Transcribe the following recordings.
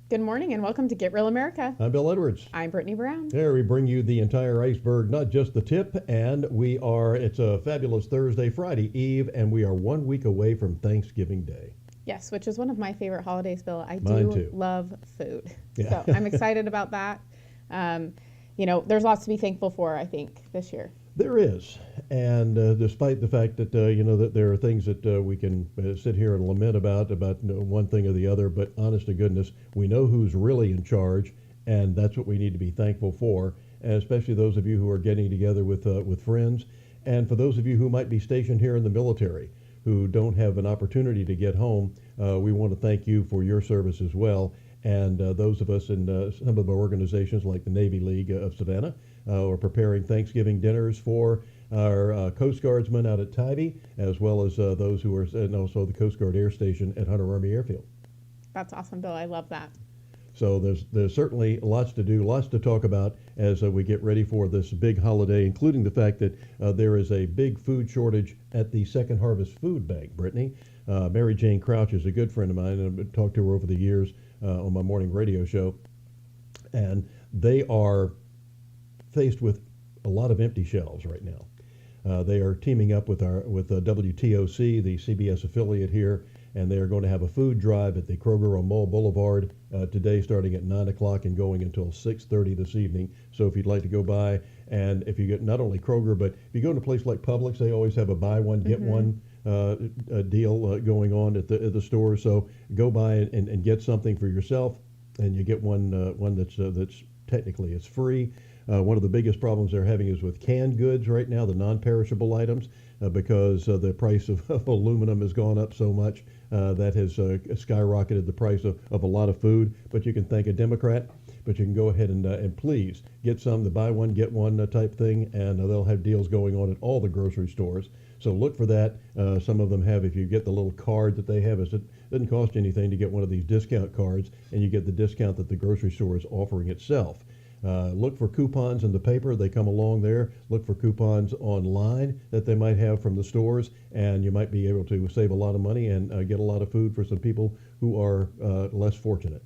Good morning and welcome to Get Real America. I'm Bill Edwards. I'm Brittany Brown. There we bring you the entire iceberg, not just the tip, and it's a fabulous Thursday, Friday Eve, and we are 1 week away from Thanksgiving Day. Yes, which is one of my favorite holidays, Bill. Mine too. Love food. Yeah. So I'm excited about that. There's lots to be thankful for, I think, this year. There is, and despite the fact that that there are things that we can sit here and lament about one thing or the other, but honest to goodness, we know who's really in charge, and that's what we need to be thankful for. And especially those of you who are getting together with friends, and for those of you who might be stationed here in the military who don't have an opportunity to get home, we want to thank you for your service as well. And those of us in some of our organizations like the Navy League of Savannah are preparing Thanksgiving dinners for our Coast Guardsmen out at Tybee, as well as those who are, and also the Coast Guard Air Station at Hunter Army Airfield. That's awesome, Bill. I love that. So there's certainly lots to do, lots to talk about as we get ready for this big holiday, including the fact that there is a big food shortage at the Second Harvest Food Bank, Brittany. Mary Jane Crouch is a good friend of mine, and I've talked to her over the years on my morning radio show, and they are faced with a lot of empty shelves right now. They are teaming up with WTOC, the CBS affiliate here, and they are going to have a food drive at the Kroger on Mall Boulevard today, starting at 9 o'clock and going until 6:30 this evening. So if you'd like to go by, and if you get not only Kroger, but if you go to a place like Publix, they always have a buy one get one deal going on at the store. So go by and get something for yourself, and you get one that's technically it's free. One of the biggest problems they're having is with canned goods right now, the non-perishable items, because the price of aluminum has gone up so much. That has skyrocketed the price of a lot of food. But you can thank a Democrat, but you can go ahead and please get some, the buy one, get one type thing, and they'll have deals going on at all the grocery stores. So look for that. Some of them have, if you get the little card that they have, it doesn't cost you anything to get one of these discount cards, and you get the discount that the grocery store is offering itself. Look for coupons in the paper. They come along there. Look for coupons online that they might have from the stores, and you might be able to save a lot of money and get a lot of food for some people who are less fortunate.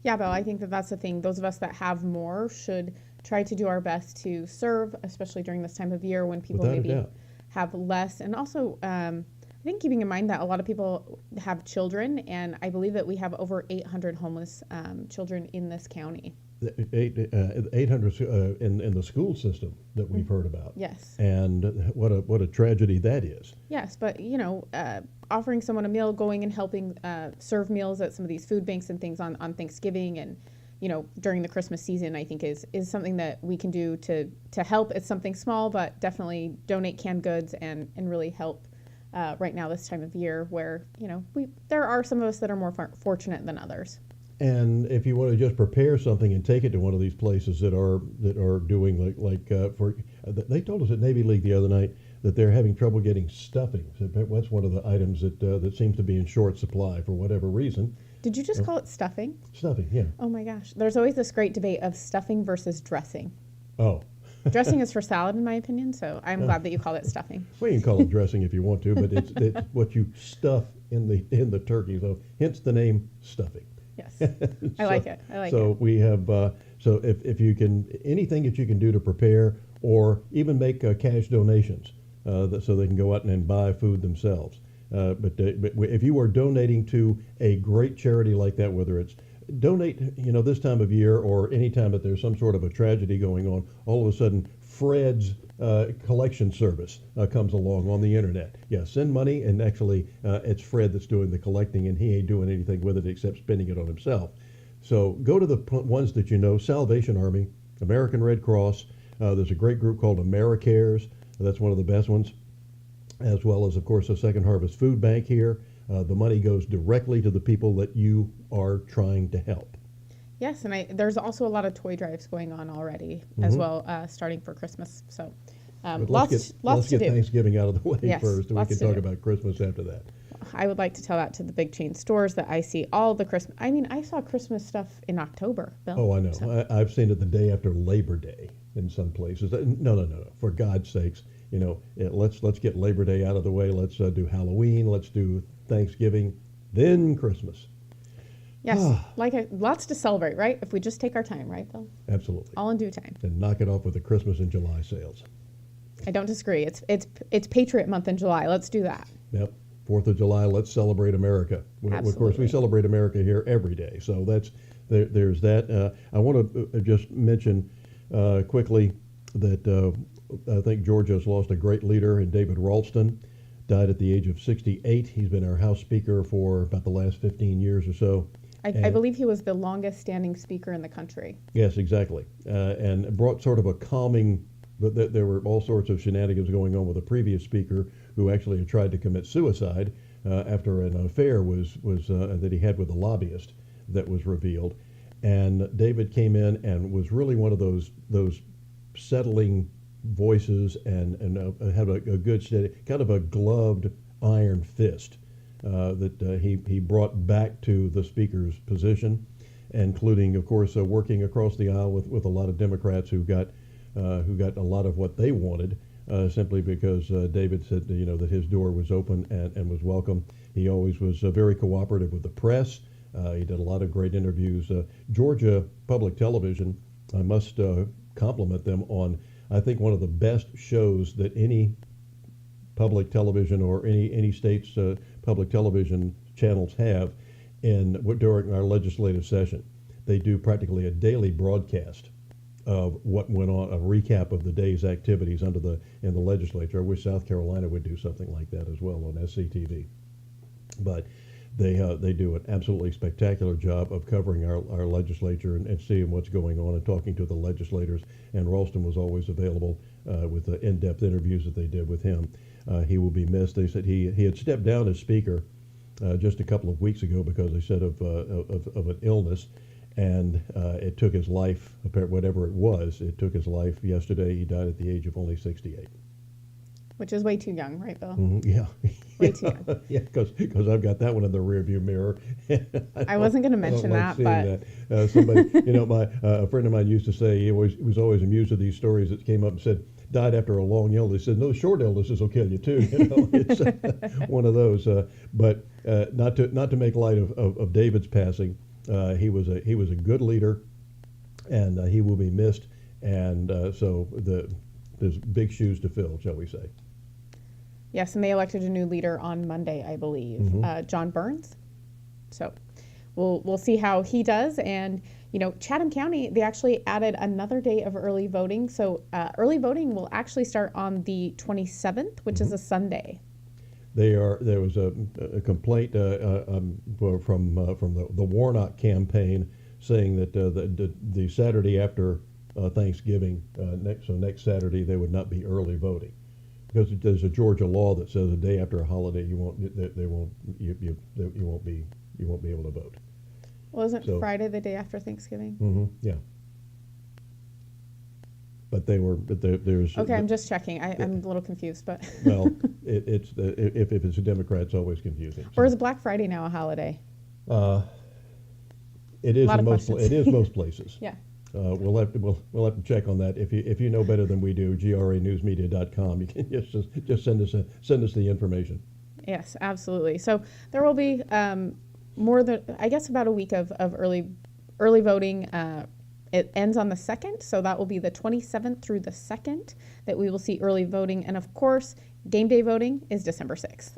Yeah, Bill, I think that's the thing. Those of us that have more should try to do our best to serve, especially during this time of year when people Without a maybe doubt. have less. And also, I think keeping in mind that a lot of people have children, and I believe that we have over 800 homeless children in this county. 800 in the school system that we've heard about. Yes. And what a tragedy that is. Yes, but offering someone a meal, going and helping serve meals at some of these food banks and things on Thanksgiving and during the Christmas season, I think is something that we can do to help. It's something small, but definitely donate canned goods and really help right now this time of year where there are some of us that are more fortunate than others. And if you want to just prepare something and take it to one of these places that are doing they told us at Navy League the other night that they're having trouble getting stuffing. So that's one of the items that seems to be in short supply for whatever reason. Did you just call it stuffing? Stuffing, yeah. Oh my gosh. There's always this great debate of stuffing versus dressing. Oh. Dressing is for salad, in my opinion, so I'm glad that you call it stuffing. Well, you can call it dressing if you want to, but it's what you stuff in the turkey. So hence the name stuffing. Yes, I like it. So we have so if you can, anything that you can do to prepare, or even make cash donations so they can go out and buy food themselves. But if you are donating to a great charity like that, whether it's donate, this time of year or any time that there's some sort of a tragedy going on, all of a sudden Fred's collection service comes along on the internet. Yeah, send money, and actually it's Fred that's doing the collecting, and he ain't doing anything with it except spending it on himself. So go to the ones that Salvation Army, American Red Cross. There's a great group called AmeriCares. That's one of the best ones, as well as, of course, the Second Harvest Food Bank here. The money goes directly to the people that you are trying to help. Yes, and there's also a lot of toy drives going on already as well, starting for Christmas. So let's get Thanksgiving out of the way first, and we can talk about Christmas after that. I would like to tell that to the big chain stores that I see all the Christmas. I mean, I saw Christmas stuff in October, Bill. Oh, I know. So. I've seen it the day after Labor Day in some places. No. For God's sakes, let's get Labor Day out of the way. Let's do Halloween. Let's do Thanksgiving, then Christmas. Yes, lots to celebrate, right? If we just take our time, right, Bill? Absolutely. All in due time. And knock it off with the Christmas and July sales. I don't disagree. It's Patriot Month in July. Let's do that. Yep. 4th of July, let's celebrate America. Of course, we Absolutely. celebrate America here every day. So there's that. I want to just mention quickly that I think Georgia has lost a great leader in David Ralston. Died at the age of 68. He's been our House Speaker for about the last 15 years or so. I believe he was the longest standing speaker in the country. Yes, exactly. And brought sort of a calming, but there were all sorts of shenanigans going on with a previous speaker who actually had tried to commit suicide after an affair was that he had with a lobbyist that was revealed. And David came in and was really one of those settling voices and had a good steady, kind of a gloved iron fist that he brought back to the speaker's position, including, of course, working across the aisle with a lot of Democrats who got a lot of what they wanted simply because David said that his door was open and was welcome. He always was very cooperative with the press. He did a lot of great interviews. Georgia Public Television, I must compliment them on, I think, one of the best shows that any public television or any state's public television channels have during our legislative session. They do practically a daily broadcast of what went on, a recap of the day's activities in the legislature. I wish South Carolina would do something like that as well on SCTV. But they do an absolutely spectacular job of covering our legislature and seeing what's going on and talking to the legislators. And Ralston was always available with the in-depth interviews that they did with him. He will be missed. They said he had stepped down as speaker just a couple of weeks ago because they said of an illness, and it took his life, whatever it was. It took his life yesterday. He died at the age of only 68. Which is way too young, right, Bill? Mm-hmm, yeah. Way too young. Yeah, because I've got that one in the rearview mirror. I wasn't going to mention like that, but somebody, a friend of mine used to say he was always amused at these stories that came up and said died after a long illness. He said no, short illnesses will kill you too. It's one of those. But not to make light of David's passing. He was a good leader, and he will be missed. And so there's big shoes to fill, shall we say? yes, and they elected a new leader on Monday, I believe, John Burns. So we'll see how he does. And Chatham County, they actually added another day of early voting. So early voting will actually start on the 27th, which is a Sunday. There was a complaint from the Warnock campaign saying that the Saturday after Thanksgiving, next Saturday, they would not be early voting because there's a Georgia law that says the day after a holiday you won't be able to vote. Well, isn't Friday the day after Thanksgiving? Mm-hmm, yeah. But there's okay. I'm just checking. I'm a little confused, but well, if it's a Democrat, it's always confusing. Or is Black Friday now a holiday? It is lot of most questions. it is most places. Yeah. We'll have to check on that. If you know better than we do, granewsmedia.com. You can just send us the information. Yes, absolutely. So there will be more than, I guess, about a week of early voting. It ends on the 2nd, so that will be the 27th through the 2nd that we will see early voting. And of course, game day voting is December 6th.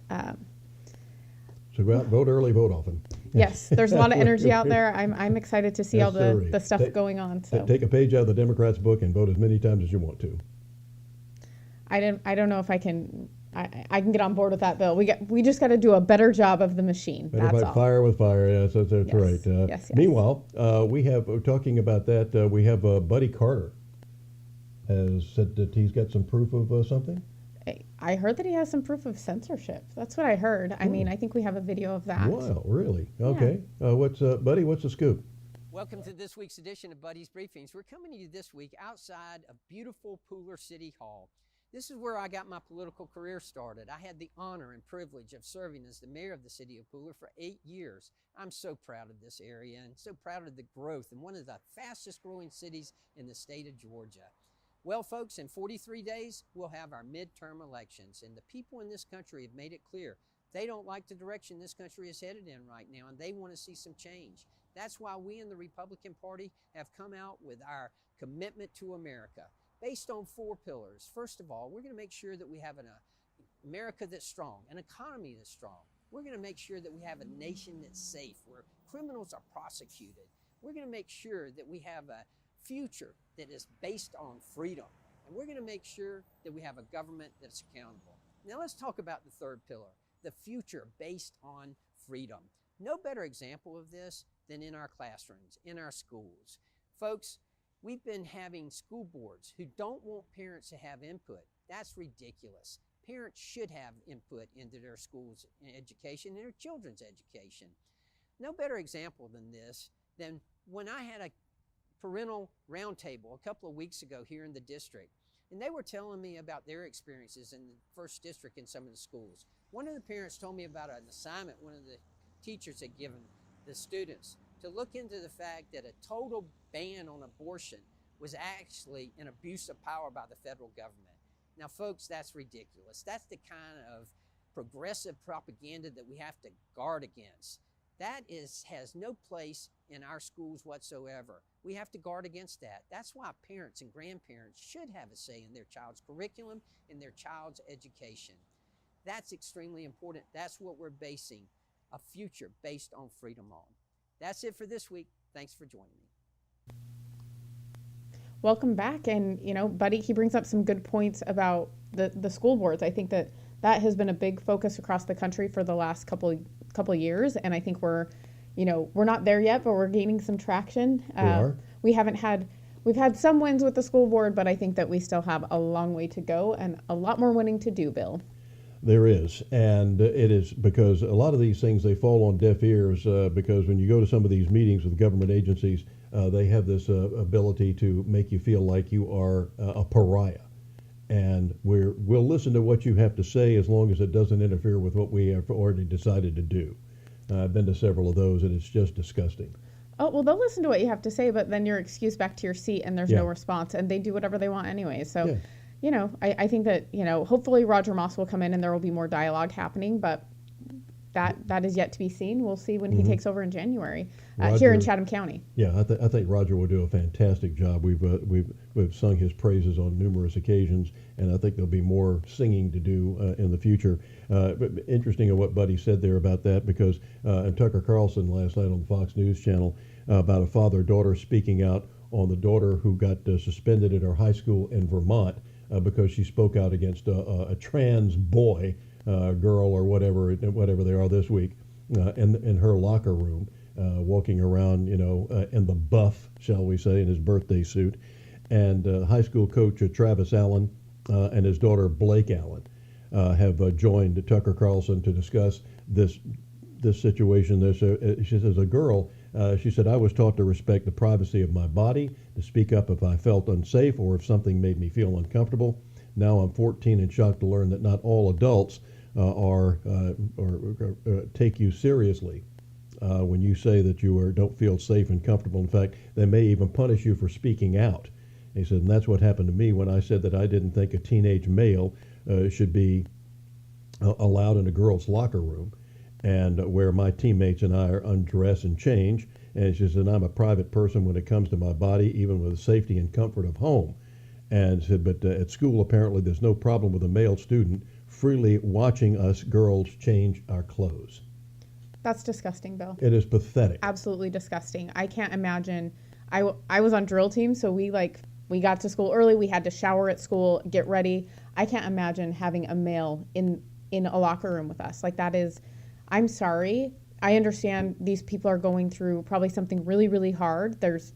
So go out, vote early, vote often. Yes, there's a lot of energy out there. I'm excited to see Yes, all the stuff going on. So take a page out of the Democrats' book and vote as many times as you want to. I don't know if I can. I can get on board with that, Bill. We just got to do a better job of the machine. Better That's fight all. fire with fire. Yes, that's Yes, right. yes. Meanwhile, we're talking about that. We have Buddy Carter has said that he's got some proof of something. I heard that he has some proof of censorship. That's what I heard. I mean, I think we have a video of that. Wow, really? Okay. What's Buddy? What's the scoop? Welcome to this week's edition of Buddy's Briefings. We're coming to you this week outside of beautiful Pooler City Hall. This is where I got my political career started. I had the honor and privilege of serving as the mayor of the city of Pooler for 8 years. I'm so proud of this area and so proud of the growth in one of the fastest growing cities in the state of Georgia. Well, folks, in 43 days, we'll have our midterm elections, and the people in this country have made it clear They don't like the direction this country is headed in right now, and they want to see some change. That's why we in the Republican Party have come out with our commitment to America based on 4 pillars. First of all, we're going to make sure that we have an America that's strong, an economy that's strong. We're going to make sure that we have a nation that's safe, where criminals are prosecuted. We're going to make sure that we have a future that is based on freedom. And we're going to make sure that we have a government that's accountable. Now let's talk about the 3rd pillar, the future based on freedom. No better example of this than in our classrooms, in our schools. Folks, we've been having school boards who don't want parents to have input. That's ridiculous. Parents should have input into their schools' education and their children's education. No better example than this than when I had a parental roundtable a couple of weeks ago here in the district, and they were telling me about their experiences in the 1st District in some of the schools. One of the parents told me about an assignment one of the teachers had given the students to look into the fact that a total ban on abortion was actually an abuse of power by the federal government. Now, folks, that's ridiculous. That's the kind of progressive propaganda that we have to guard against. That has no place in our schools whatsoever. We have to guard against that. That's why parents and grandparents should have a say in their child's curriculum and their child's education. That's extremely important. That's what we're basing a future based on freedom on. That's it for this week. Thanks for joining me. Welcome back. And, Buddy, he brings up some good points about the school boards. I think that has been a big focus across the country for the last couple of years. And I think we're not there yet, but we're gaining some traction. We are. We've had some wins with the school board, but I think that we still have a long way to go and a lot more winning to do, Bill. There is, and it is because a lot of these things, they fall on deaf ears because when you go to some of these meetings with government agencies, they have this ability to make you feel like you are a pariah. And we'll listen to what you have to say as long as it doesn't interfere with what we have already decided to do. I've been to several of those, and it's just disgusting. Oh, well, they'll listen to what you have to say, but then you're excused back to your seat and there's no response, and they do whatever they want anyway. So, I think that, hopefully Roger Moss will come in and there will be more dialogue happening, but that is yet to be seen. We'll see when he takes over in January here in Chatham County. Yeah, I think Roger will do a fantastic job. We've sung his praises on numerous occasions, and I think there'll be more singing to do in the future. But interesting of what Buddy said there about that, because and Tucker Carlson last night on the Fox News channel about a father-daughter speaking out on the daughter who got suspended at her high school in Vermont because she spoke out against a trans boy, girl, or whatever they are this week, in her locker room, walking around, in the buff, shall we say, in his birthday suit. And high school coach Travis Allen and his daughter Blake Allen have joined Tucker Carlson to discuss this situation. She says, a girl, she said, I was taught to respect the privacy of my body, to speak up if I felt unsafe or if something made me feel uncomfortable. Now I'm 14 and shocked to learn that not all adults take you seriously when you say that you don't feel safe and comfortable. In fact, they may even punish you for speaking out. He said, and that's what happened to me when I said that I didn't think a teenage male should be allowed in a girl's locker room, and where my teammates and I are undress and change. And she said, I'm a private person when it comes to my body, even with the safety and comfort of home. And said, but at school, apparently there's no problem with a male student freely watching us girls change our clothes. That's disgusting, Bill. It is pathetic. Absolutely disgusting. I can't imagine. I was on drill team, so we got to school early. We had to shower at school, get ready. I can't imagine having a male in a locker room with us. Like, that is, I'm sorry. I understand these people are going through probably something really, really hard. There's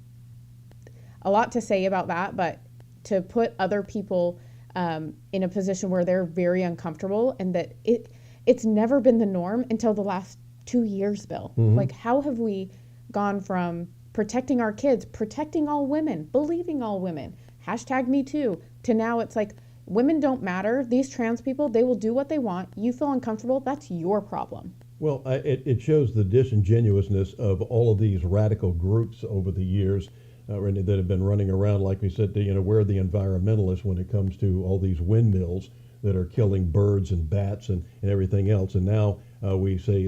a lot to say about that, but to put other people in a position where they're very uncomfortable, and that it's never been the norm until the last 2 years, Bill. Mm-hmm. Like, how have we gone from protecting our kids, protecting all women, believing all women, #MeToo, to now it's like, women don't matter. These trans people, they will do what they want. You feel uncomfortable, that's your problem. Well, it shows the disingenuousness of all of these radical groups over the years that have been running around, like we said, we're the environmentalists when it comes to all these windmills that are killing birds and bats and everything else. And now we say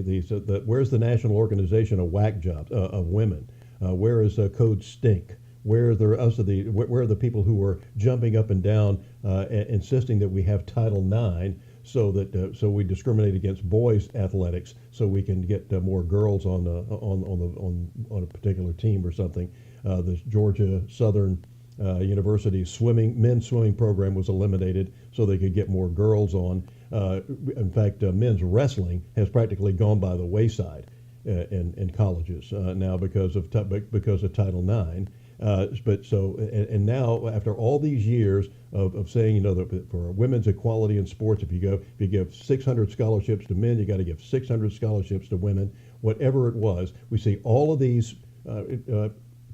where's the national organization of whack jobs of women? Where is Code Stink? Where are the people who are jumping up and down, insisting that we have Title IX, so we discriminate against boys athletics, so we can get more girls on a particular team or something. The Georgia Southern University men's swimming program was eliminated so they could get more girls on. In fact, men's wrestling has practically gone by the wayside in colleges now because of Title IX. And now, after all these years of saying, that for women's equality in sports, if you give 600 scholarships to men, you got to give 600 scholarships to women. Whatever it was, we see all of these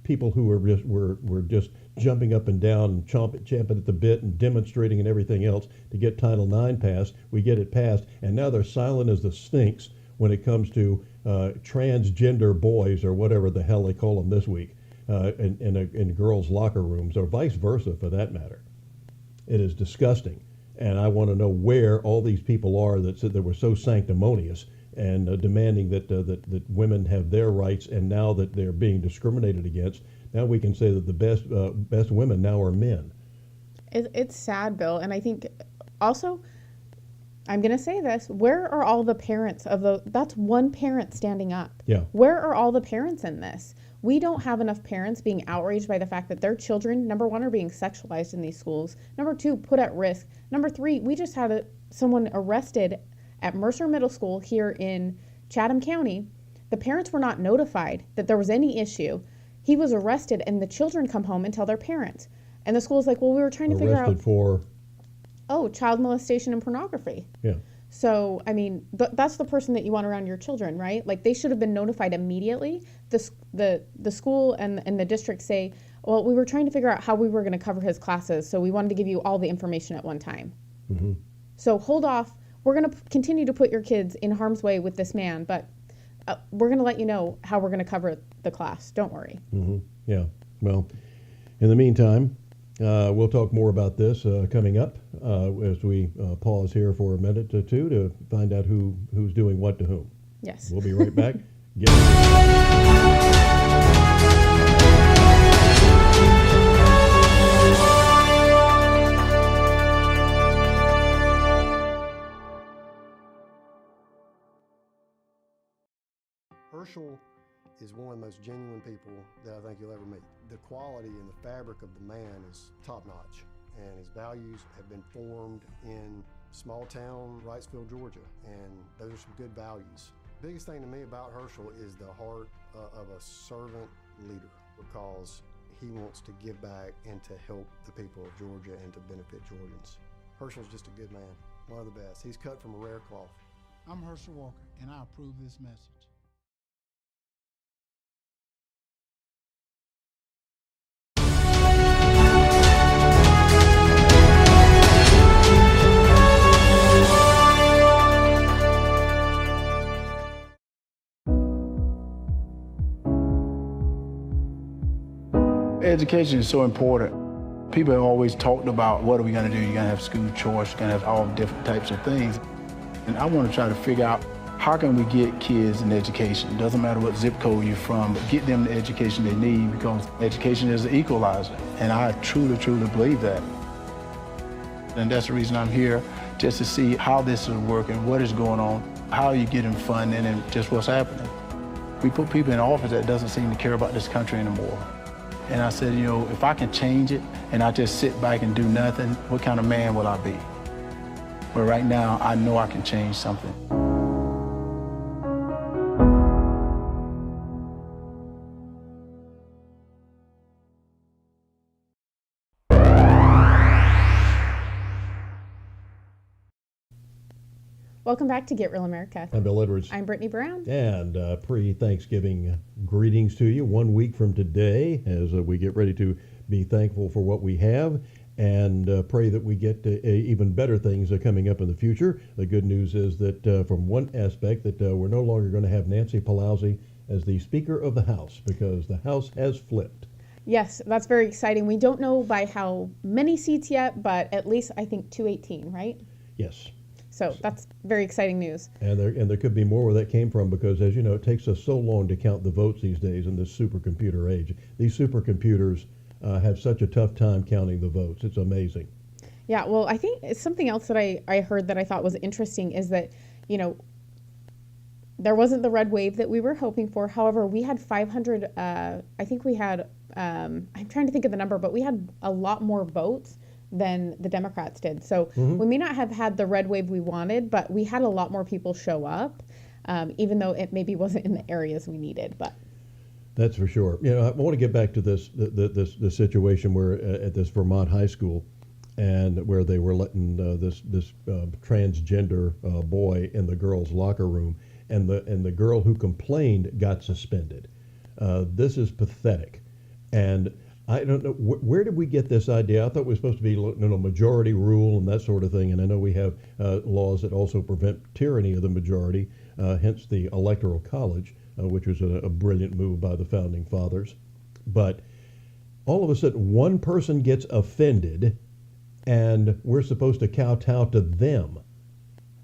people who were just jumping up and down and champing at the bit and demonstrating and everything else to get Title IX passed. We get it passed, and now they're silent as the Sphinx when it comes to transgender boys, or whatever the hell they call them this week. In girls' locker rooms, or vice versa for that matter. It is disgusting, and I want to know where all these people are that were so sanctimonious and demanding that women have their rights, and now that they're being discriminated against, now we can say that the best women now are men. It's sad, Bill, and I think also, I'm going to say this, where are all the parents that's one parent standing up. Yeah. Where are all the parents in this? We don't have enough parents being outraged by the fact that their children, number one, are being sexualized in these schools. Number two, put at risk. Number three, we just had someone arrested at Mercer Middle School here in Chatham County. The parents were not notified that there was any issue. He was arrested, and the children come home and tell their parents. And the school's like, well, we were trying to figure out. Arrested for? Oh, child molestation and pornography. Yeah. So, I mean, that's the person that you want around your children, right? Like, they should have been notified immediately. The school and the district say, well, we were trying to figure out how we were going to cover his classes, so we wanted to give you all the information at one time. Mm-hmm. So hold off. We're going to continue to put your kids in harm's way with this man, but we're going to let you know how we're going to cover the class. Don't worry. Mm-hmm. Yeah. Well, in the meantime, we'll talk more about this coming up as we pause here for a minute or two to find out who's doing what to whom. Yes. We'll be right back. Herschel is one of the most genuine people that I think you'll ever meet. The quality and the fabric of the man is top-notch, and his values have been formed in small town Wrightsville, Georgia, and those are some good values. Biggest thing to me about Herschel is the heart of a servant leader, because he wants to give back and to help the people of Georgia and to benefit Georgians. Herschel's just a good man, one of the best. He's cut from a rare cloth. I'm Herschel Walker, and I approve this message. Education is so important. People have always talked about, what are we going to do? You're going to have school choice, you're going to have all different types of things. And I want to try to figure out, how can we get kids an education? It doesn't matter what zip code you're from, but get them the education they need, because education is an equalizer. And I truly, truly believe that. And that's the reason I'm here, just to see how this is working, what is going on, how are you getting funding, and just what's happening. We put people in office that doesn't seem to care about this country anymore. And I said, if I can change it and I just sit back and do nothing, what kind of man will I be? But right now, I know I can change something. Welcome back to Get Real America. I'm Bill Edwards. I'm Brittany Brown. And pre-Thanksgiving greetings to you 1 week from today, as we get ready to be thankful for what we have and pray that we get even better things coming up in the future. The good news is that from one aspect that we're no longer going to have Nancy Pelosi as the Speaker of the House, because the House has flipped. Yes, that's very exciting. We don't know by how many seats yet, but at least I think 218, right? Yes. So that's very exciting news. And there could be more where that came from because, as you know, it takes us so long to count the votes these days in this supercomputer age. These supercomputers have such a tough time counting the votes. It's amazing. Yeah, well, I think it's something else that I heard that I thought was interesting is that, you know, there wasn't the red wave that we were hoping for. However, we had 500, I think we had, I'm trying to think of the number, but we had a lot more votes than the Democrats did. So we may not have had the red wave we wanted, but we had a lot more people show up, even though it maybe wasn't in the areas we needed. But that's for sure. You know, I want to get back to this this situation where at this Vermont high school, and where they were letting this transgender boy in the girls' locker room, and the girl who complained got suspended. This is pathetic, and I don't know where did we get this idea. I thought it was supposed to be majority rule and that sort of thing, and I know we have laws that also prevent tyranny of the majority, hence the Electoral College, which was a brilliant move by the founding fathers. But all of a sudden, one person gets offended, and we're supposed to kowtow to them.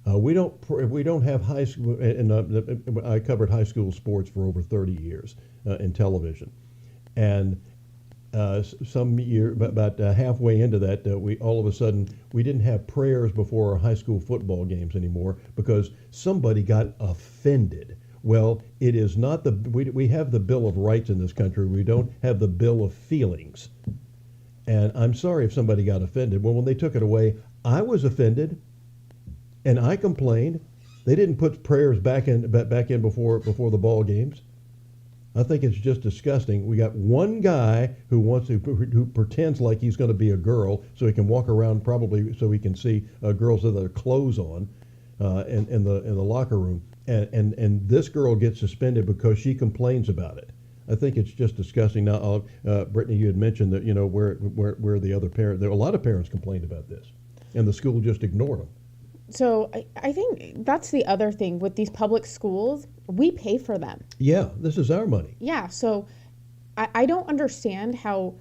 We don't have high school, and I covered high school sports for over 30 years in television, and some year, about halfway into that, we all of a sudden we didn't have prayers before our high school football games anymore because somebody got offended. Well, it is not we have the Bill of Rights in this country. We don't have the Bill of Feelings. And I'm sorry if somebody got offended. Well, when they took it away, I was offended, and I complained. They didn't put prayers back in before the ball games. I think it's just disgusting. We got one guy who pretends like he's going to be a girl, so he can walk around probably so he can see girls with their clothes on in the locker room, and this girl gets suspended because she complains about it. I think it's just disgusting. Now, Brittany, you had mentioned that where the other parent, a lot of parents complained about this, and the school just ignored them. so I think that's the other thing with these public schools. We pay for them. Yeah, this is our money. Yeah, so I don't understand how,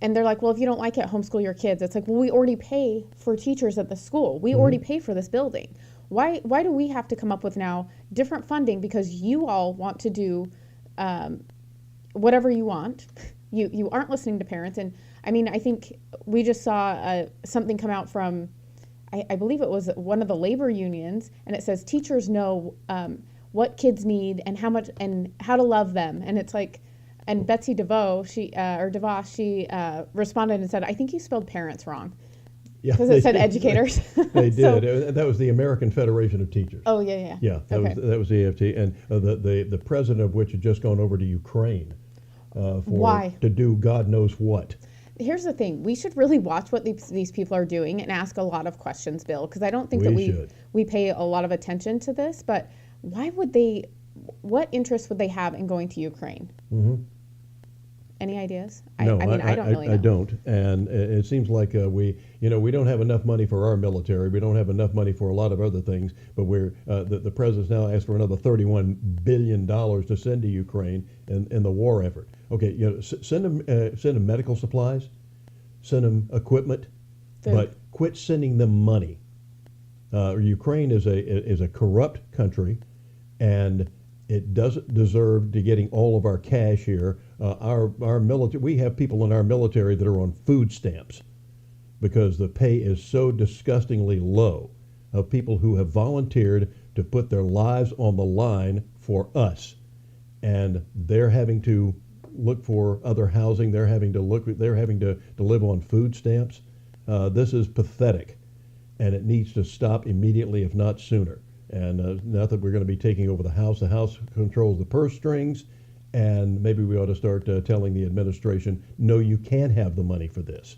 and they're like, well, if you don't like it, homeschool your kids. It's like, well, we already pay for teachers at the school. We already pay for this building. Why do we have to come up with now different funding because you all want to do whatever you want? You aren't listening to parents. And I mean, I think we just saw something come out from, I believe it was one of the labor unions, and it says teachers know what kids need and how much and how to love them. And it's like, and Betsy DeVos, she responded and said, I think you spelled parents wrong. Yeah, Because it said educators. They did. So, That was the American Federation of Teachers. oh, yeah. Yeah, that was the AFT, and the president of which had just gone over to Ukraine Why? to do God knows what. Here's the thing. We should really watch what these people are doing and ask a lot of questions, Bill, because I don't think We that should. we pay a lot of attention to this. But why would they, what interest would they have in going to Ukraine? Mm-hmm. Any ideas? No, I mean, I don't really know. I don't, and it seems like we don't have enough money for our military. We don't have enough money for a lot of other things. But the president's now asked for another $31 billion to send to Ukraine in the war effort. Okay, send them medical supplies, send them equipment, Food. but quit sending them money. Ukraine is a corrupt country, and it doesn't deserve to getting all of our cash here. Our military, we have people in our military that are on food stamps because the pay is so disgustingly low of people who have volunteered to put their lives on the line for us, and they're having to look for other housing. They're having to live on food stamps. This is pathetic, and it needs to stop immediately, if not sooner. And now that we're going to be taking over the House controls the purse strings, and maybe we ought to start telling the administration, no, you can't have the money for this.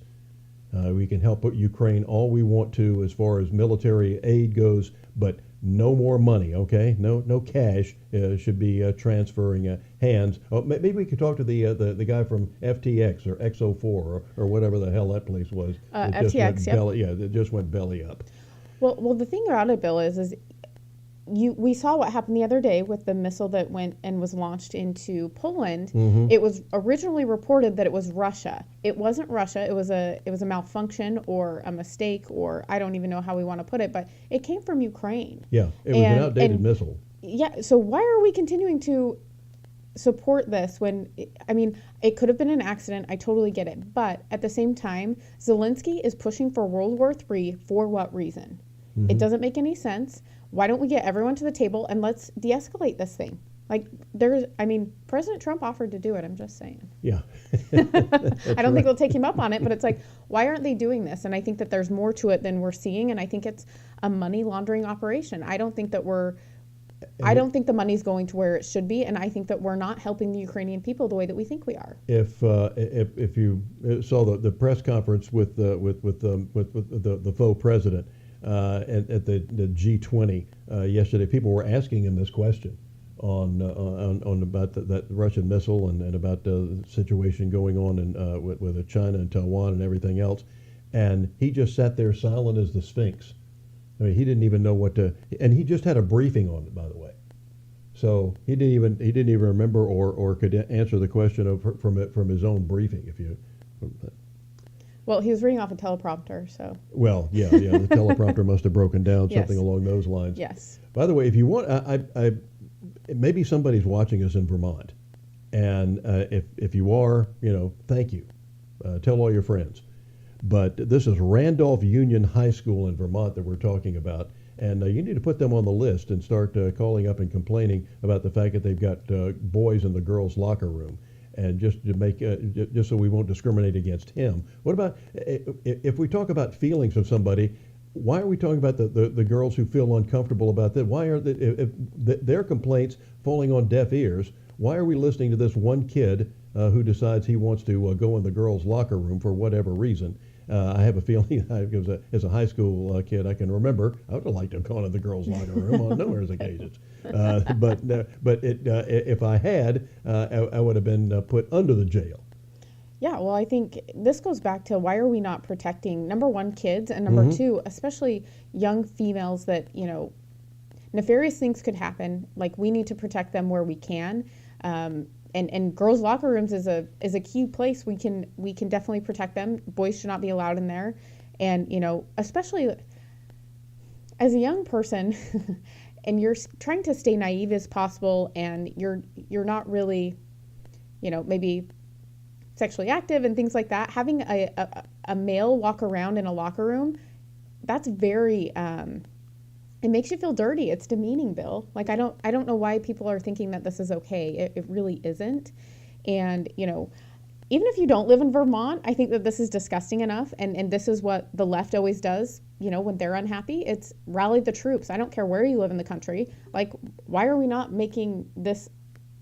We can help Ukraine all we want to as far as military aid goes, but no more money, okay? No cash should be transferring hands. Oh, maybe we could talk to the guy from FTX or XO4 or whatever the hell that place was. FTX, yeah. It just went belly up. Well, the thing about it, Bill, is we saw what happened the other day with the missile that went and was launched into Poland. It was originally reported that it was Russia. It wasn't Russia. It was a malfunction or a mistake, or I don't even know how we want to put it, but it came from Ukraine. Yeah, it was an outdated missile. Yeah, so why are we continuing to support this when, I mean, it could have been an accident. I totally get it. But at the same time, Zelensky is pushing for World War III for what reason? It doesn't make any sense. Why don't we get everyone to the table and let's de-escalate this thing? Like, President Trump offered to do it. I'm just saying. Yeah. I don't think we'll take him up on it, but it's like, why aren't they doing this? And I think that there's more to it than we're seeing. And I think it's a money laundering operation. I don't think the money's going to where it should be. And I think that we're not helping the Ukrainian people the way that we think we are. If you saw the press conference with the faux president at the G20 yesterday, people were asking him this question on about that Russian missile and about the situation going on with China and Taiwan and everything else, and he just sat there silent as the Sphinx. I mean, he didn't even know what to, and he just had a briefing on it, by the way. So he didn't even remember or could answer the question from his own briefing. Well, he was reading off a teleprompter, so. Well, yeah, the teleprompter must have broken down, something Yes. along those lines. Yes. By the way, if you want, maybe somebody's watching us in Vermont, and if you are, thank you. Tell all your friends. But this is Randolph Union High School in Vermont that we're talking about, and you need to put them on the list and start calling up and complaining about the fact that they've got boys in the girls' locker room. And just to make, just so we won't discriminate against him. What about if we talk about feelings of somebody? Why are we talking about the girls who feel uncomfortable about that? Why are their complaints falling on deaf ears? Why are we listening to this one kid who decides he wants to go in the girls' locker room for whatever reason? I have a feeling, as a high school kid, I can remember I would have liked to have gone in the girls' locker room on numerous occasions. But if I had, I would have been put under the jail. Yeah, well, I think this goes back to why are we not protecting, number one, kids, and number two, especially young females that, nefarious things could happen. Like, we need to protect them where we can. And girls' locker rooms is a key place. We can definitely protect them. Boys should not be allowed in there. And, especially as a young person and you're trying to stay naive as possible and you're not really, maybe sexually active and things like that, having a male walk around in a locker room, that's very, it makes you feel dirty. It's demeaning, Bill. Like, I don't know why people are thinking that this is okay. It really isn't. And, even if you don't live in Vermont, I think that this is disgusting enough. And this is what the left always does, when they're unhappy. It's rally the troops. I don't care where you live in the country. Like, why are we not making this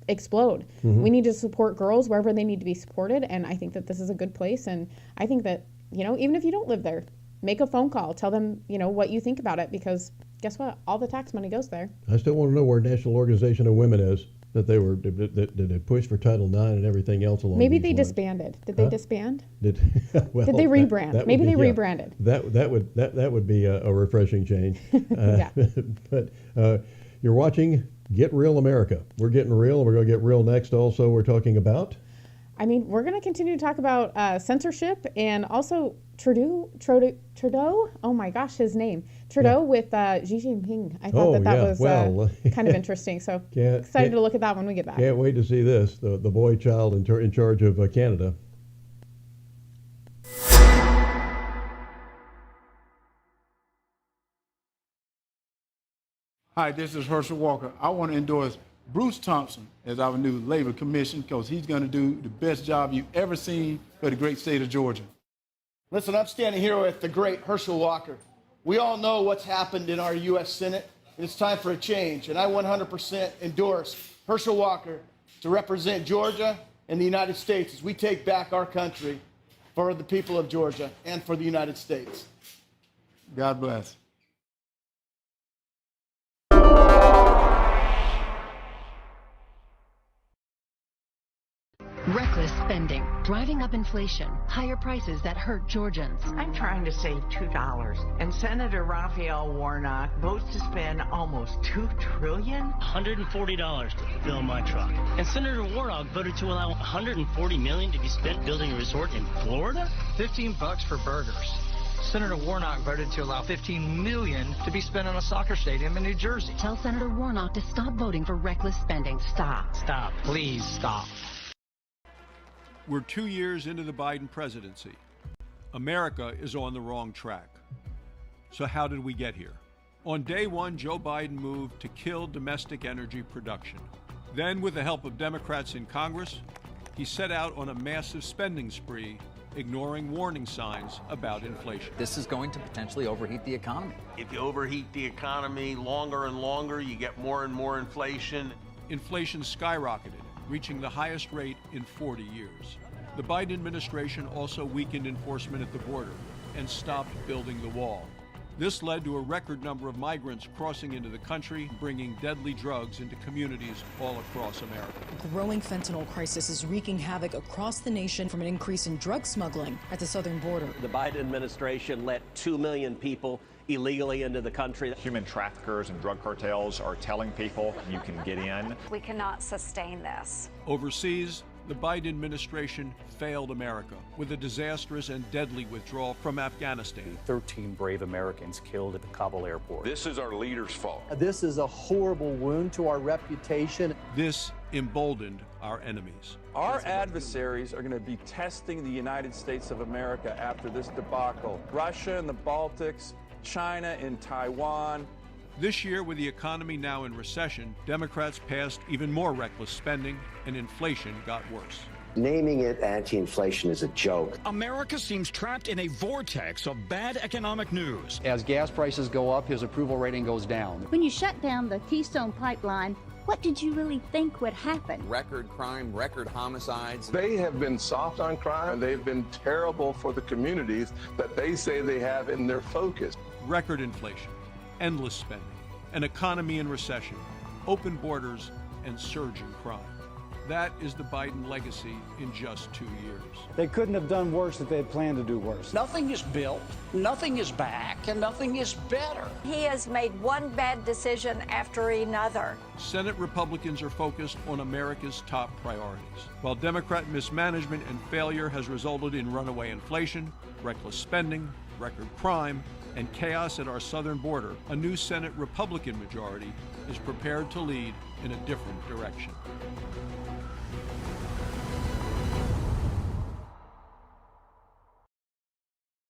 explode? We need to support girls wherever they need to be supported. And I think that this is a good place. And I think that, even if you don't live there, make a phone call, tell them, what you think about it, because guess what? All the tax money goes there. I still want to know where National Organization of Women is, that they pushed for Title IX and everything else along Maybe these they lines. Disbanded. Did they disband? Did well, Did they rebrand? that Maybe would they be, yeah. rebranded. That would be a refreshing change. Yeah. But you're watching Get Real America. We're getting real, and we're going to get real next. Also, we're talking about. We're going to continue to talk about censorship and also Trudeau. Oh my gosh, his name. Trudeau with Xi Jinping. I thought that was kind of interesting. So excited to look at that when we get back. Can't wait to see this. The boy child in charge of Canada. Hi, this is Herschel Walker. I want to endorse Bruce Thompson as our new Labor Commission because he's going to do the best job you've ever seen for the great state of Georgia. Listen, I'm standing here with the great Herschel Walker. We all know what's happened in our U.S. Senate. It's time for a change, and I 100% endorse Herschel Walker to represent Georgia and the United States as we take back our country for the people of Georgia and for the United States. God bless. Reckless spending, driving up inflation, higher prices that hurt Georgians. I'm trying to save $2, and Senator Raphael Warnock votes to spend almost $2 trillion. $140 to fill my truck. And Senator Warnock voted to allow $140 million to be spent building a resort in Florida? $15 for burgers. Senator Warnock voted to allow $15 million to be spent on a soccer stadium in New Jersey. Tell Senator Warnock to stop voting for reckless spending. Stop. Stop. Please stop. We're 2 years into the Biden presidency. America is on the wrong track. So how did we get here? On day one, Joe Biden moved to kill domestic energy production. Then, with the help of Democrats in Congress, he set out on a massive spending spree, ignoring warning signs about inflation. This is going to potentially overheat the economy. If you overheat the economy longer and longer, you get more and more inflation. Inflation skyrocketed, reaching the highest rate in 40 years. The Biden administration also weakened enforcement at the border and stopped building the wall. This led to a record number of migrants crossing into the country, bringing deadly drugs into communities all across America. A growing fentanyl crisis is wreaking havoc across the nation from an increase in drug smuggling at the southern border. The Biden administration let 2 million people illegally into the country. Human traffickers and drug cartels are telling people you can get in. We cannot sustain this. Overseas, the Biden administration failed America with a disastrous and deadly withdrawal from Afghanistan. 13 brave Americans killed at the Kabul airport. This is our leaders' fault. This is a horrible wound to our reputation. This emboldened our enemies. Our adversaries are going to be testing the United States of America after this debacle. Russia and the Baltics, China and Taiwan. This year, with the economy now in recession, Democrats passed even more reckless spending, and inflation got worse. Naming it anti-inflation is a joke. America seems trapped in a vortex of bad economic news. As gas prices go up, his approval rating goes down. When you shut down the Keystone Pipeline, what did you really think would happen? Record crime, record homicides. They have been soft on crime, and they've been terrible for the communities that they say they have in their focus. Record inflation, endless spending, an economy in recession, open borders, and surging crime. That is the Biden legacy in just 2 years. They couldn't have done worse if they had planned to do worse. Nothing is built, nothing is back, and nothing is better. He has made one bad decision after another. Senate Republicans are focused on America's top priorities, while Democrat mismanagement and failure has resulted in runaway inflation, reckless spending, record crime, and chaos at our southern border. A new Senate Republican majority is prepared to lead in a different direction.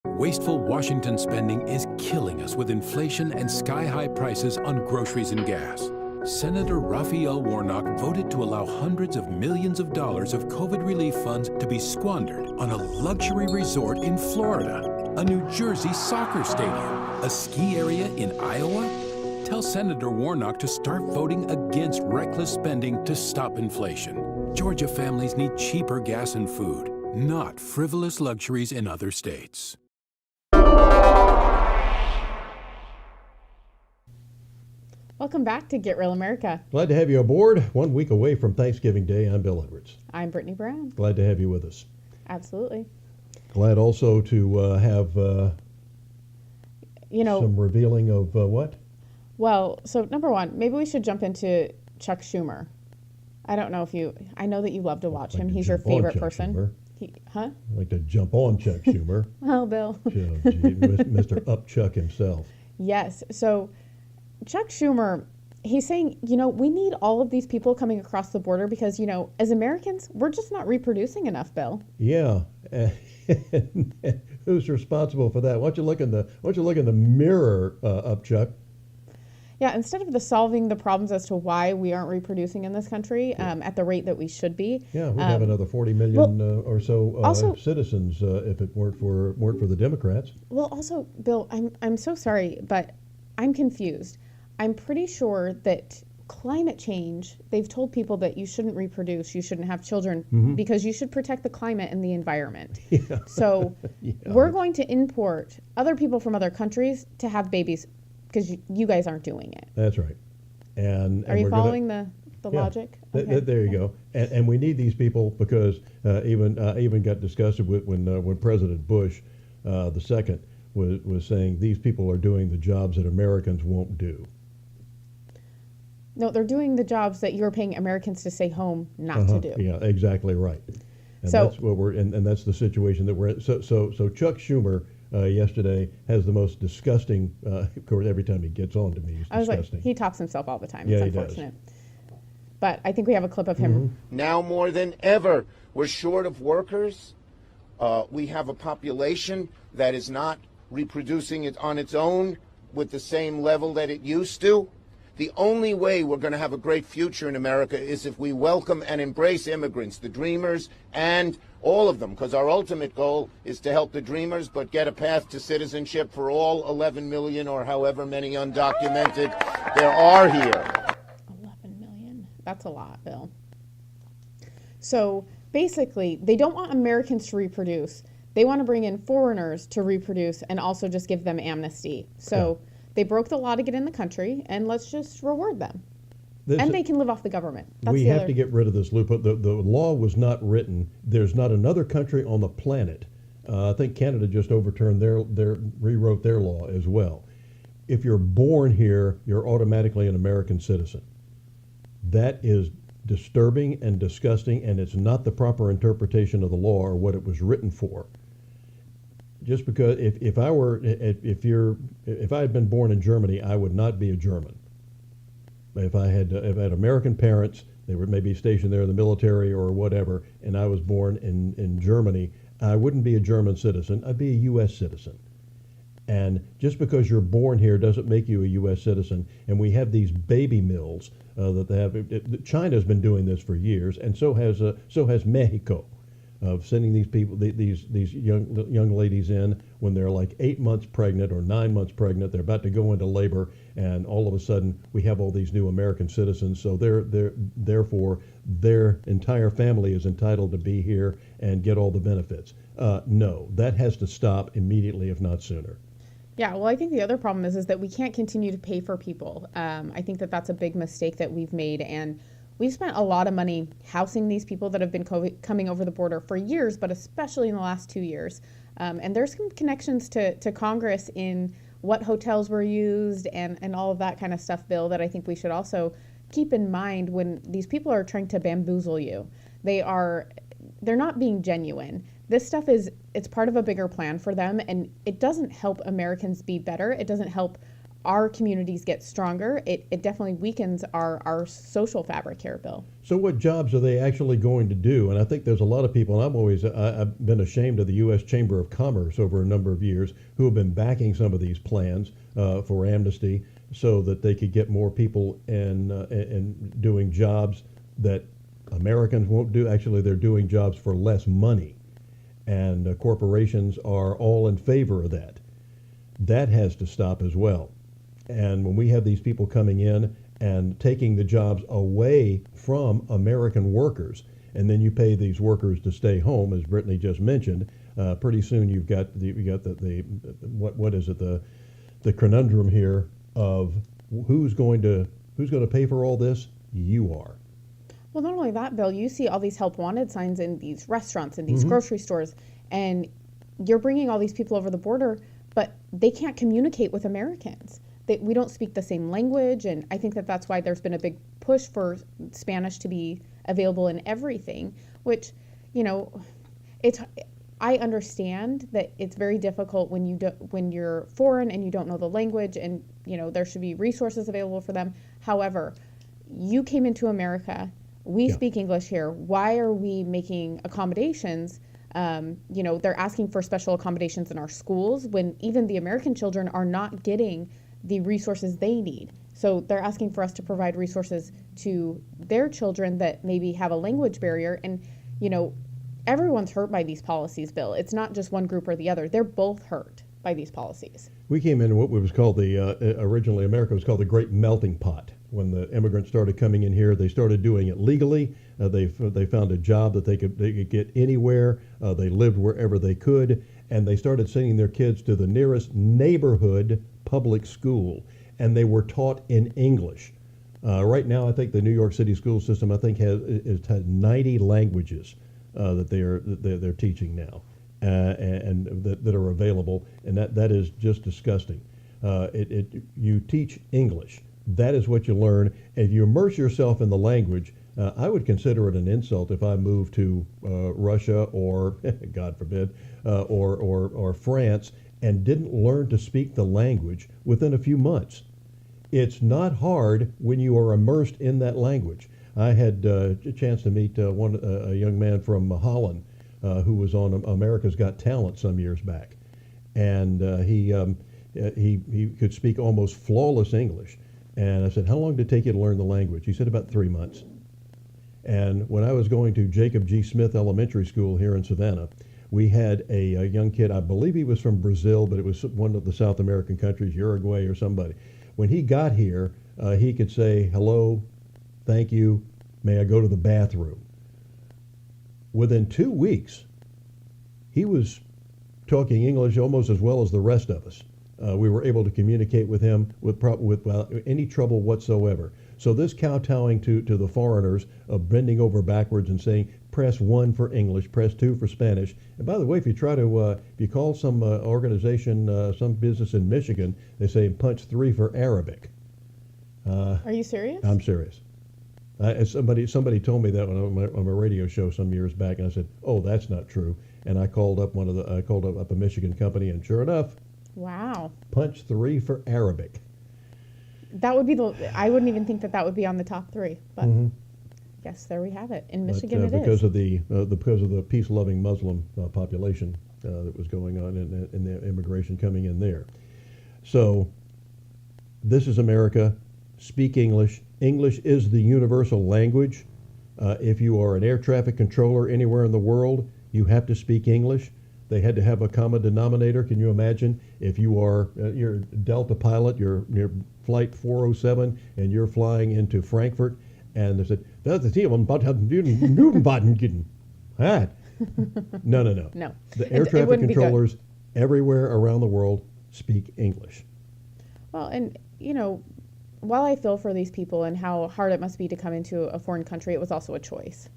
Wasteful Washington spending is killing us with inflation and sky-high prices on groceries and gas. Senator Raphael Warnock voted to allow hundreds of millions of dollars of COVID relief funds to be squandered on a luxury resort in Florida, a New Jersey soccer stadium, a ski area in Iowa. Tell Senator Warnock to start voting against reckless spending to stop inflation. Georgia families need cheaper gas and food, not frivolous luxuries in other states. Welcome back to Get Real America. Glad to have you aboard. 1 week away from Thanksgiving Day, I'm Bill Edwards. I'm Brittany Brown. Glad to have you with us. Absolutely. Glad also to have some revealing of what? Well, so number one, maybe we should jump into Chuck Schumer. I don't know if I know that you love to watch him. He's your favorite person. I'd like to jump on Chuck Schumer. Well, Bill. Mr. Upchuck himself. Yes. So Chuck Schumer, he's saying, we need all of these people coming across the border because, as Americans, we're just not reproducing enough, Bill. Yeah. Who's responsible for that? Why don't you look in the mirror, Upchuck? Yeah, instead of solving the problems as to why we aren't reproducing in this country at the rate that we should be. Yeah, we'd have another 40 million or so citizens if it weren't for the Democrats. Well, also, Bill, I'm so sorry, but I'm confused. I'm pretty sure that climate change, they've told people that you shouldn't reproduce, you shouldn't have children because you should protect the climate and the environment. Yeah. So we're going to import other people from other countries to have babies because you guys aren't doing it. That's right. And are you following the the logic. There you go. And we need these people because even got discussed with when President Bush the second was saying these people are doing the jobs that Americans won't do. No, they're doing the jobs that you're paying Americans to stay home not to do. Yeah, exactly right. And so that's what and that's the situation that we're in. So Chuck Schumer yesterday has the most disgusting. Of course, every time he gets on to me, he's disgusting. Like, he talks himself all the time. Yeah, it's unfortunate. He does. But I think we have a clip of him. Now more than ever, we're short of workers. We have a population that is not reproducing it on its own with the same level that it used to. The only way we're going to have a great future in America is if we welcome and embrace immigrants, the dreamers, and all of them, because our ultimate goal is to help the dreamers, but get a path to citizenship for all 11 million or however many undocumented there are here. 11 million. That's a lot, Bill. So basically, they don't want Americans to reproduce. They want to bring in foreigners to reproduce and also just give them amnesty. So they broke the law to get in the country, and let's just reward them. And they can live off the government. We have to get rid of this loophole. The law was not written. There's not another country on the planet. I think Canada just overturned rewrote their law as well. If you're born here, you're automatically an American citizen. That is disturbing and disgusting, and it's not the proper interpretation of the law or what it was written for. Just because if I had been born in Germany, I would not be a German. If I had American parents, they were maybe stationed there in the military or whatever, and I was born in Germany, I wouldn't be a German citizen. I'd be a U.S. citizen. And just because you're born here doesn't make you a U.S. citizen. And we have these baby mills that they have. China's been doing this for years, and so has Mexico. Of sending these people, these young ladies in when they're like 8 months pregnant or 9 months pregnant. They're about to go into labor, and all of a sudden we have all these new American citizens. So therefore their entire family is entitled to be here and get all the benefits. No, that has to stop immediately, if not sooner. Yeah, well, I think the other problem is that we can't continue to pay for people. I think that's a big mistake that we've made, and we've spent a lot of money housing these people that have been coming over the border for years, but especially in the last 2 years. And there's some connections to Congress in what hotels were used and all of that kind of stuff, Bill, that I think we should also keep in mind when these people are trying to bamboozle you. They're not being genuine. This stuff it's part of a bigger plan for them, and it doesn't help Americans be better. It doesn't help our communities get stronger. It definitely weakens our social fabric here, Bill. So what jobs are they actually going to do? And I think there's a lot of people, and I've been ashamed of the U.S. Chamber of Commerce over a number of years who have been backing some of these plans for amnesty so that they could get more people in doing jobs that Americans won't do. Actually, they're doing jobs for less money. And corporations are all in favor of that. That has to stop as well. And when we have these people coming in and taking the jobs away from American workers, and then you pay these workers to stay home, as Brittany just mentioned, pretty soon you've got what is it, the conundrum here of who's going to pay for all this? You are. Well, not only that, Bill, you see all these help wanted signs in these restaurants and these grocery stores, and you're bringing all these people over the border, but they can't communicate with Americans. We don't speak the same language, and I think that's why there's been a big push for Spanish to be available in everything, which, I understand that it's very difficult when you're foreign and you don't know the language, and, there should be resources available for them. However, you came into America, we speak English here. Why are we making accommodations? They're asking for special accommodations in our schools when even the American children are not getting the resources they need. So they're asking for us to provide resources to their children that maybe have a language barrier. And, everyone's hurt by these policies, Bill. It's not just one group or the other. They're both hurt by these policies. We came in what was called originally America was called the Great Melting Pot. When the immigrants started coming in here, they started doing it legally. They found a job that they could get anywhere. They lived wherever they could, and they started sending their kids to the nearest neighborhood public school, and they were taught in English. Right now, I think the New York City school system, I think, has 90 languages that they're teaching now, and that are available, and that is just disgusting. You teach English. That is what you learn. If you immerse yourself in the language, I would consider it an insult if I moved to Russia or, God forbid, or France and didn't learn to speak the language within a few months. It's not hard when you are immersed in that language. I had a chance to meet a young man from Holland who was on America's Got Talent some years back, and he could speak almost flawless English. And I said, "How long did it take you to learn the language?" He said, "About 3 months." And when I was going to Jacob G. Smith Elementary School here in Savannah, we had a young kid, I believe he was from Brazil, but it was one of the South American countries, Uruguay or somebody. When he got here, he could say, "Hello, thank you, may I go to the bathroom?" Within 2 weeks, he was talking English almost as well as the rest of us. We were able to communicate with him without any trouble whatsoever. So this kowtowing to the foreigners of bending over backwards and saying, press 1 for English, press 2 for Spanish. And by the way, if you call some organization, some business in Michigan, they say punch 3 for Arabic. Are you serious? I'm serious. Somebody told me that on a radio show some years back, and I said, "Oh, that's not true." And I called up up a Michigan company, and sure enough, wow, punch 3 for Arabic. That would be I wouldn't even think that would be on the top 3, but yes, there we have it. In Michigan, because of the peace-loving Muslim population that was going on in the immigration coming in there. So this is America. Speak English. English is the universal language. If you are an air traffic controller anywhere in the world, you have to speak English. They had to have a common denominator. Can you imagine if you're a Delta pilot, you're flight 407, and you're flying into Frankfurt, and they said, "That's the team, but No. No. The air traffic controllers everywhere around the world speak English. Well, and while I feel for these people and how hard it must be to come into a foreign country, it was also a choice.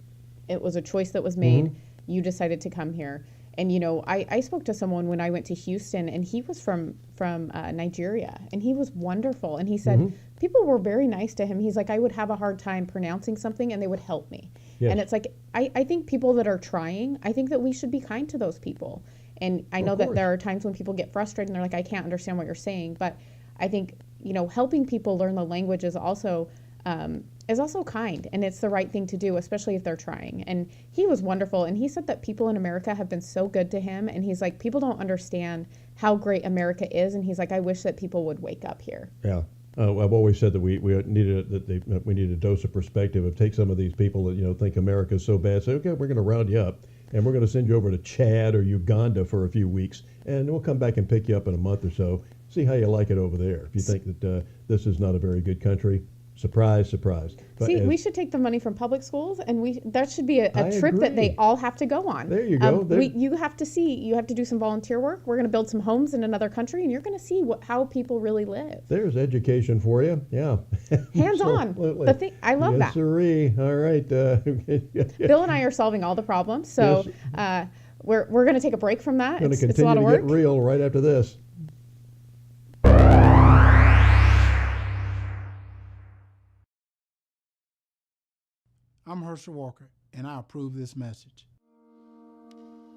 It was a choice that was made. You decided to come here. And, I spoke to someone when I went to Houston, and he was from Nigeria, and he was wonderful. And he said people were very nice to him. He's like, I would have a hard time pronouncing something, and they would help me. Yes. And it's like, I think people that are trying, I think that we should be kind to those people. And I know that there are times when people get frustrated, and they're like, I can't understand what you're saying. But I think, helping people learn the language is also kind, and it's the right thing to do, especially if they're trying. And he was wonderful, and he said that people in America have been so good to him, and he's like, people don't understand how great America is, and he's like, I wish that people would wake up here. Yeah. I've always said that we need a dose of perspective of take some of these people that think America is so bad, say, okay, we're going to round you up, and we're going to send you over to Chad or Uganda for a few weeks, and we'll come back and pick you up in a month or so, see how you like it over there. If you think that this is not a very good country, surprise, surprise. But see, we should take the money from public schools, and that should be a trip that they all have to go on. There you go. You have to do some volunteer work. We're going to build some homes in another country, and you're going to see how people really live. There's education for you. Yeah. Hands on. I love that. Sirree. All right. Bill and I are solving all the problems, so yes. We're going to take a break from that. Going to continue to get real right after this. I'm Herschel Walker, and I approve this message.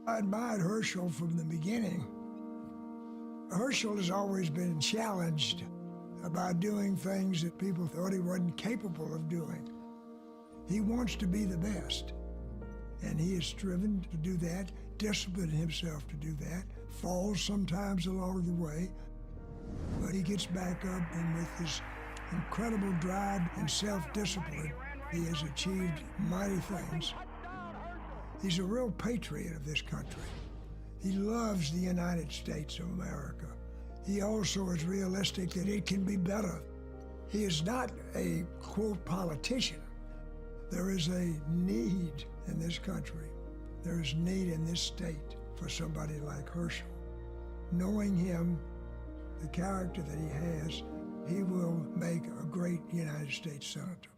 I admired Herschel from the beginning. Herschel has always been challenged about doing things that people thought he wasn't capable of doing. He wants to be the best, and he has striven to do that, disciplined himself to do that, falls sometimes along the way, but he gets back up, and with his incredible drive and self-discipline, he has achieved mighty things. He's a real patriot of this country. He loves the United States of America. He also is realistic that it can be better. He is not a, quote, politician. There is a need in this country. There is need in this state for somebody like Herschel. Knowing him, the character that he has, he will make a great United States Senator.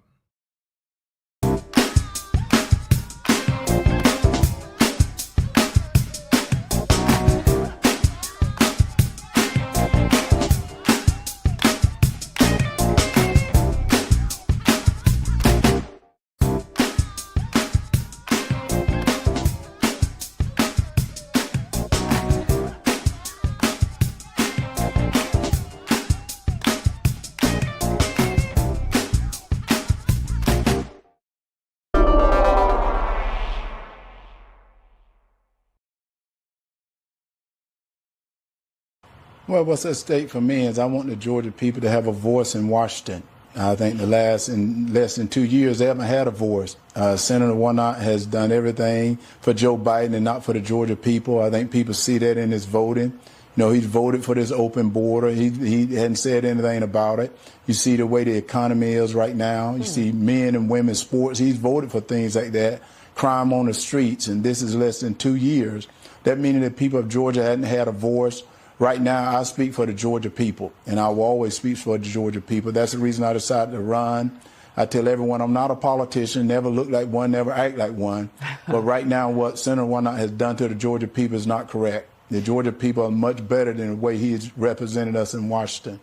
Well, what's at stake for me is I want the Georgia people to have a voice in Washington. I think in less than 2 years, they haven't had a voice. Senator Warnock has done everything for Joe Biden and not for the Georgia people. I think people see that in his voting. You know, he's voted for this open border. He hadn't said anything about it. You see the way the economy is right now. You see men and women's sports. He's voted for things like that. Crime on the streets, and this is less than 2 years. That meaning that people of Georgia hadn't had a voice. Right now, I speak for the Georgia people, and I will always speak for the Georgia people. That's the reason I decided to run. I tell everyone I'm not a politician, never look like one, never act like one. But right now, what Senator Warnock has done to the Georgia people is not correct. The Georgia people are much better than the way he's represented us in Washington.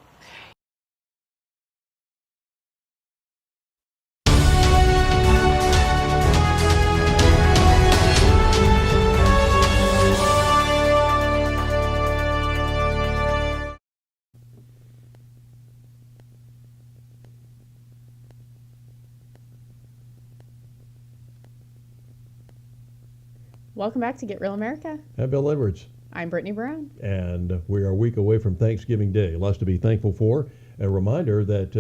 Welcome back to Get Real America. I'm Bill Edwards. I'm Brittany Brown. And we are a week away from Thanksgiving Day. Lots to be thankful for. A reminder that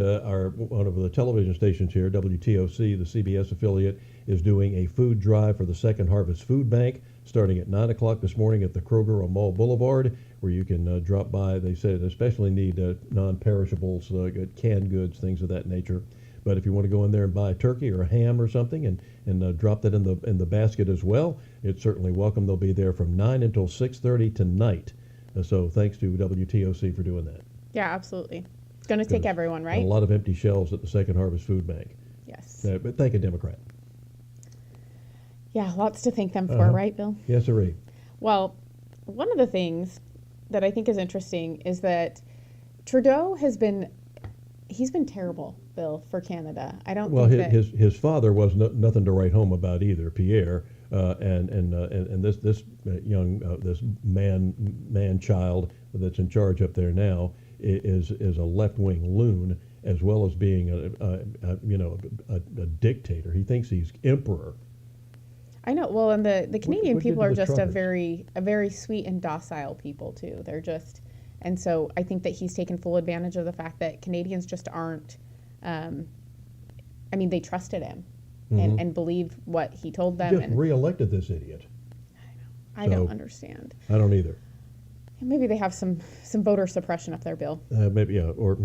one of the television stations here, WTOC, the CBS affiliate, is doing a food drive for the Second Harvest Food Bank starting at 9 o'clock this morning at the Kroger on Mall Boulevard, where you can drop by. They said especially need non-perishables, canned goods, things of that nature. But if you want to go in there and buy a turkey or a ham or something and drop that in the basket as well, it's certainly welcome. They'll be there from 9 until 6:30 tonight. So thanks to WTOC for doing that. Yeah, absolutely. It's going to take everyone, right? A lot of empty shelves at the Second Harvest Food Bank. Yes. But thank a Democrat. Yeah, lots to thank them for, right, Bill? Yes, sirree. Well, one of the things that I think is interesting is that Trudeau he's been terrible, Bill, for Canada. I don't think that... his father was nothing to write home about either, Pierre, and this young this man child that's in charge up there now is a left-wing loon, as well as being a dictator. He thinks he's emperor. I know. Well, and the Canadian people are just a very sweet and docile people too. They're just, and so I think that he's taken full advantage of the fact that Canadians just aren't. They trusted him and believed what he told them. Just reelected this idiot. I don't understand. I don't either. Maybe they have some voter suppression up there, Bill. Maybe, yeah. Or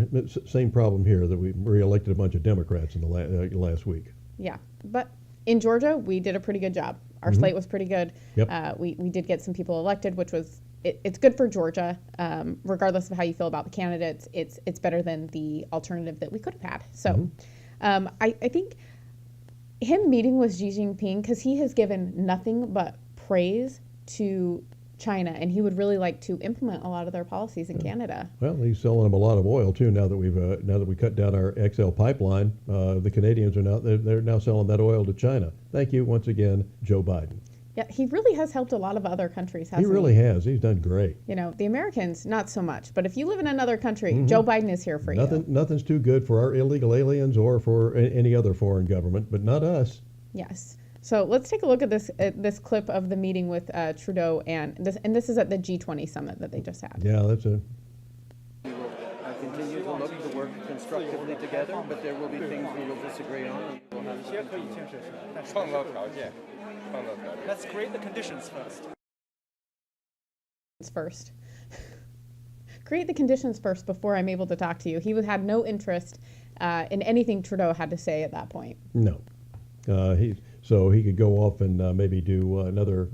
same problem here, that we reelected a bunch of Democrats in the last week. Yeah, but in Georgia, we did a pretty good job. Our slate was pretty good. Yep. We did get some people elected, which was it's good for Georgia. Regardless of how you feel about the candidates, it's better than the alternative that we could have had. So, I think him meeting with Xi Jinping, because he has given nothing but praise to China, and he would really like to implement a lot of their policies in Canada. Well, he's selling them a lot of oil too. Now that we cut down our XL pipeline, the Canadians are they're now selling that oil to China. Thank you once again, Joe Biden. Yeah, he really has helped a lot of other countries, hasn't he? He really has. He's done great. You know, the Americans, not so much. But if you live in another country, Joe Biden is here for you. Nothing's too good for our illegal aliens or for any other foreign government, but not us. Yes. So let's take a look at this clip of the meeting with Trudeau, and this is at the G20 summit that they just had. Yeah, that's it. We will continue to look to work constructively together, but there will be things we will disagree on. Let's create the conditions first. Create the conditions first before I'm able to talk to you. He had no interest in anything Trudeau had to say at that point. No. So he could go off and maybe do another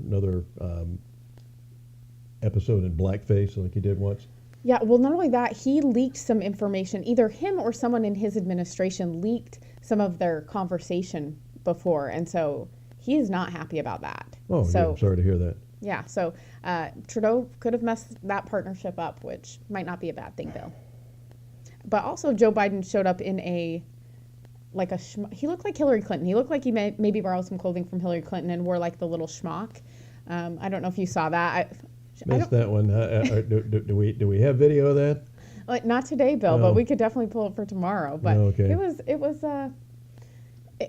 episode in blackface like he did once. Yeah, well, not only that, he leaked some information. Either him or someone in his administration leaked some of their conversation before, and so he is not happy about that. Oh, so, yeah, I'm sorry to hear that. Yeah, so Trudeau could have messed that partnership up, which might not be a bad thing, Bill. But also, Joe Biden showed up in he looked like Hillary Clinton. He looked like he maybe borrowed some clothing from Hillary Clinton and wore like the little schmuck. I don't know if you saw that. Missed that one. Do we have video of that? Like, not today, Bill, No. but we could definitely pull it for tomorrow. But Okay.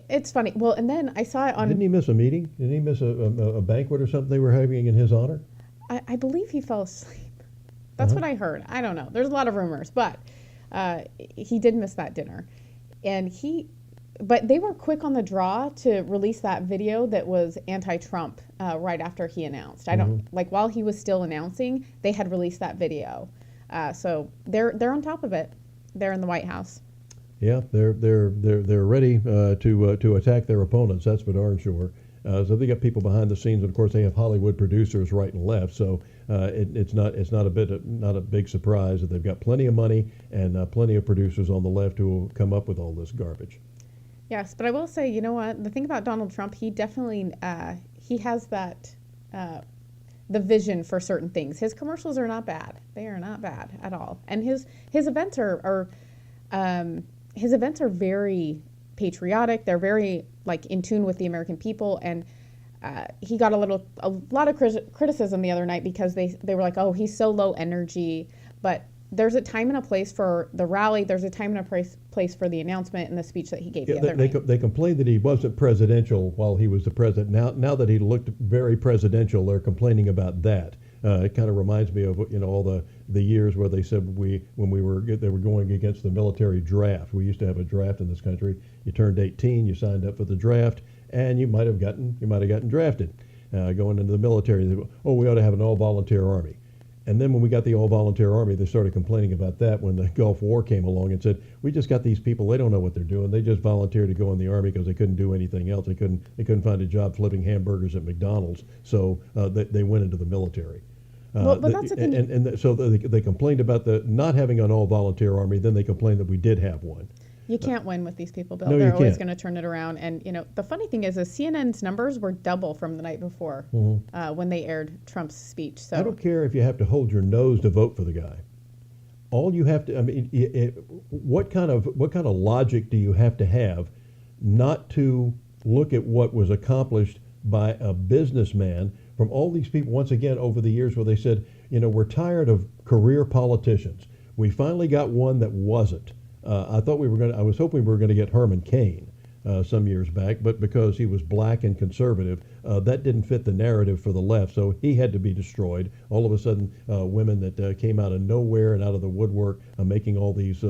it's funny. Well, and then I saw it on. Didn't he miss a meeting? Didn't he miss a banquet or something they were having in his honor? I believe he fell asleep. That's what I heard. I don't know. There's a lot of rumors, but he did miss that dinner, but they were quick on the draw to release that video that was anti-Trump right after he announced. I don't while he was still announcing, they had released that video. So they're on top of it. They're in the White House. Yeah, they're ready to attack their opponents. That's for darn sure. So they got people behind the scenes, and of course they have Hollywood producers right and left. So it's not a big surprise that they've got plenty of money and plenty of producers on the left who will come up with all this garbage. Yes, but I will say, you know what? The thing about Donald Trump, he definitely he has that the vision for certain things. His commercials are not bad; they are not bad at all. And his events are very patriotic. They're very like in tune with the American people. And he got a lot of criticism the other night because they were like, oh, he's so low energy. But there's a time and a place for the rally. There's a time and a place for the announcement and the speech that he gave the other night. They complained that he wasn't presidential while he was the president. Now that he looked very presidential, they're complaining about that. It kind of reminds me of all the years where they said they were going against the military draft. We used to have a draft in this country. You turned 18, you signed up for the draft, and you might have gotten drafted going into the military. They, we ought to have an all-volunteer army. And then when we got the all-volunteer army, they started complaining about that when the Gulf War came along and said, we just got these people, they don't know what they're doing. They just volunteered to go in the army because they couldn't do anything else. They couldn't find a job flipping hamburgers at McDonald's, so they went into the military. But that's the thing. So they complained about the not having an all-volunteer army. Then they complained that we did have one. You can't win with these people, Bill. No, They're you always can't. going to turn it around. And the funny thing is CNN's numbers were double from the night before when they aired Trump's speech. So I don't care if you have to hold your nose to vote for the guy. All you have to, what kind of logic do you have to have not to look at what was accomplished by a businessman from all these people, once again, over the years where they said, we're tired of career politicians. We finally got one that wasn't. I was hoping we were going to get Herman Cain some years back, but because he was black and conservative, that didn't fit the narrative for the left, so he had to be destroyed. All of a sudden, women that came out of nowhere and out of the woodwork making all these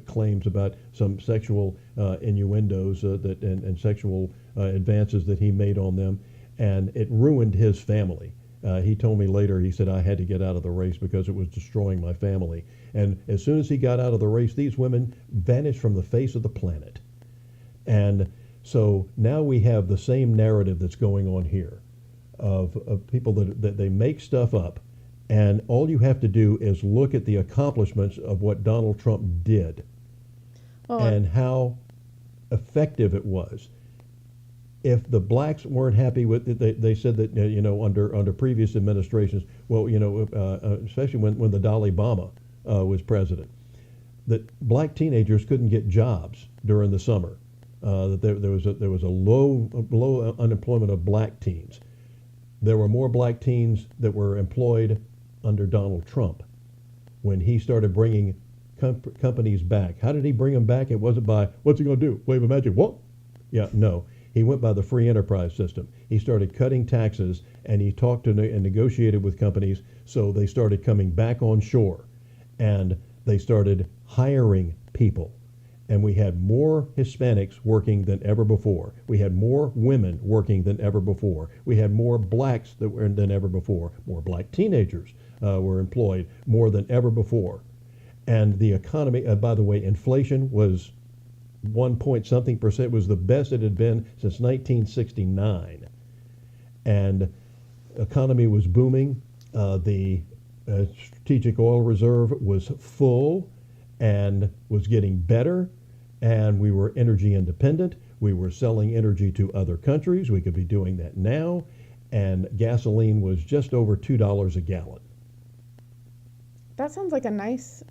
claims about some sexual innuendos and sexual advances that he made on them, and it ruined his family. He told me later, he said, I had to get out of the race because it was destroying my family. And as soon as he got out of the race, these women vanished from the face of the planet. And so now we have the same narrative that's going on here of people that they make stuff up. And all you have to do is look at the accomplishments of what Donald Trump did and how effective it was. If the blacks weren't happy with it, they said that under previous administrations, especially when the Dalai Lama was president, that black teenagers couldn't get jobs during the summer. That there was a low unemployment of black teens. There were more black teens that were employed under Donald Trump when he started bringing companies back. How did he bring them back? It wasn't by what's he going to do? Wave a magic what? Yeah, no. He went by the free enterprise system. He started cutting taxes, and he talked to and negotiated with companies, so they started coming back on shore, and they started hiring people. And we had more Hispanics working than ever before. We had more women working than ever before. We had more blacks than ever before. More black teenagers were employed more than ever before. And the economy, by the way, inflation was 1-point-something%, was the best it had been since 1969. And economy was booming. The strategic oil reserve was full and was getting better, and we were energy independent. We were selling energy to other countries. We could be doing that now, and gasoline was just over $2 a gallon. That sounds like a nice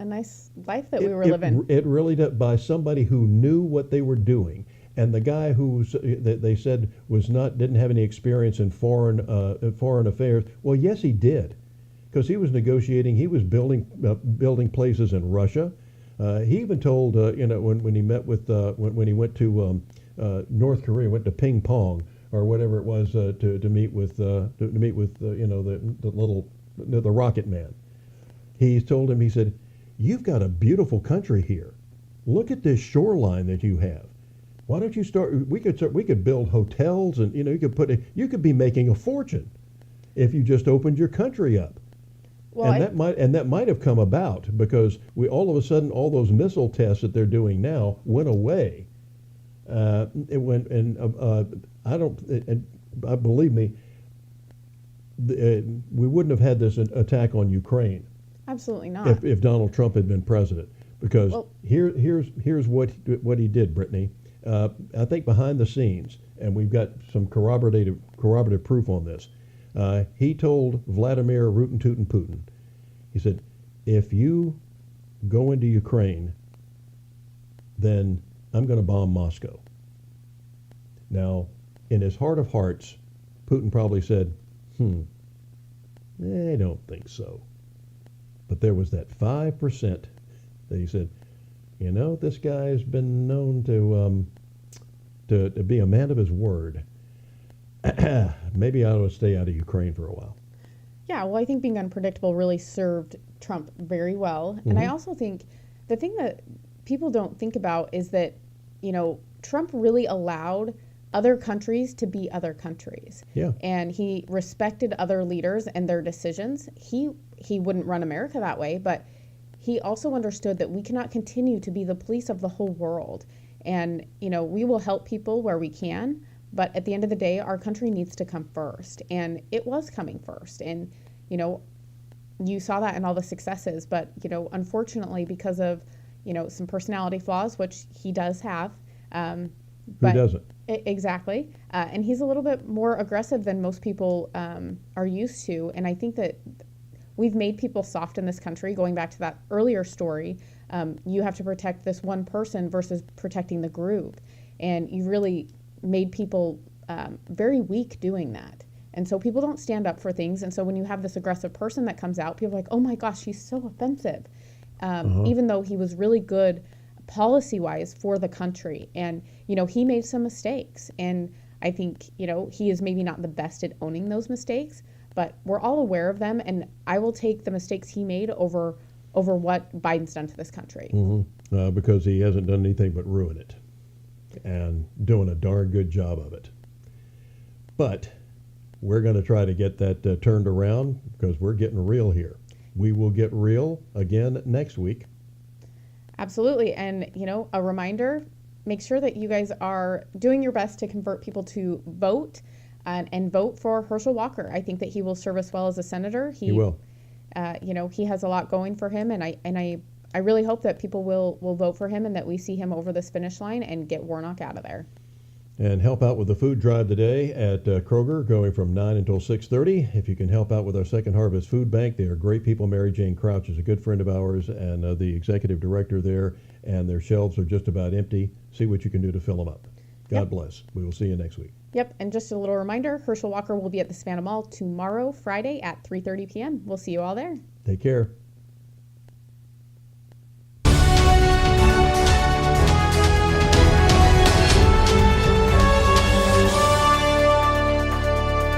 life that we were living. It really did, by somebody who knew what they were doing. And the guy who they said didn't have any experience in foreign affairs. Well, yes, he did, because he was negotiating. He was building places in Russia. He even told when he met with when he went to North Korea, went to Ping Pong or whatever it was to meet with the Rocket Man. He told him, he said, "You've got a beautiful country here. Look at this shoreline that you have. Why don't you start? We could build hotels, and you could be making a fortune if you just opened your country up." Well, that might have come about because we all of a sudden all those missile tests that they're doing now went away. Believe me, we wouldn't have had this attack on Ukraine. Absolutely not. If Donald Trump had been president, because here's what he did, Brittany. I think behind the scenes, and we've got some corroborative proof on this. He told Vladimir Rootin' Tootin' Putin, he said, "If you go into Ukraine, then I'm going to bomb Moscow." Now, in his heart of hearts, Putin probably said, I don't think so. But there was that 5% that he said, this guy's been known to be a man of his word. Maybe I ought to stay out of Ukraine for a while. Yeah, well, I think being unpredictable really served Trump very well. Mm-hmm. And I also think the thing that people don't think about is that, Trump really allowed other countries to be other countries. Yeah. And he respected other leaders and their decisions. He wouldn't run America that way, but he also understood that we cannot continue to be the police of the whole world. And, we will help people where we can, but at the end of the day, our country needs to come first. And it was coming first. And, you saw that in all the successes, but, unfortunately, because of, some personality flaws, which he does have. Who doesn't? Exactly. And he's a little bit more aggressive than most people are used to. And I think that we've made people soft in this country. Going back to that earlier story, you have to protect this one person versus protecting the group. And you really made people very weak doing that. And so people don't stand up for things. And so when you have this aggressive person that comes out, people are like, oh my gosh, he's so offensive. Even though he was really good policy-wise for the country. And, he made some mistakes. And I think, he is maybe not the best at owning those mistakes, but we're all aware of them. And I will take the mistakes he made over what Biden's done to this country. Mm-hmm. Because he hasn't done anything but ruin it and doing a darn good job of it. But we're going to try to get that turned around because we're getting real here. We will get real again next week. Absolutely. And, a reminder, make sure that you guys are doing your best to convert people to vote and vote for Herschel Walker. I think that he will serve us well as a senator. He will. He has a lot going for him. And I really hope that people will vote for him and that we see him over this finish line and get Warnock out of there. And help out with the food drive today at Kroger, going from 9 until 6:30. If you can help out with our Second Harvest Food Bank, they are great people. Mary Jane Crouch is a good friend of ours and the executive director there, and their shelves are just about empty. See what you can do to fill them up. God bless. We will see you next week. Yep, and just a little reminder, Herschel Walker will be at the Savannah Mall tomorrow, Friday at 3:30 p.m. We'll see you all there. Take care.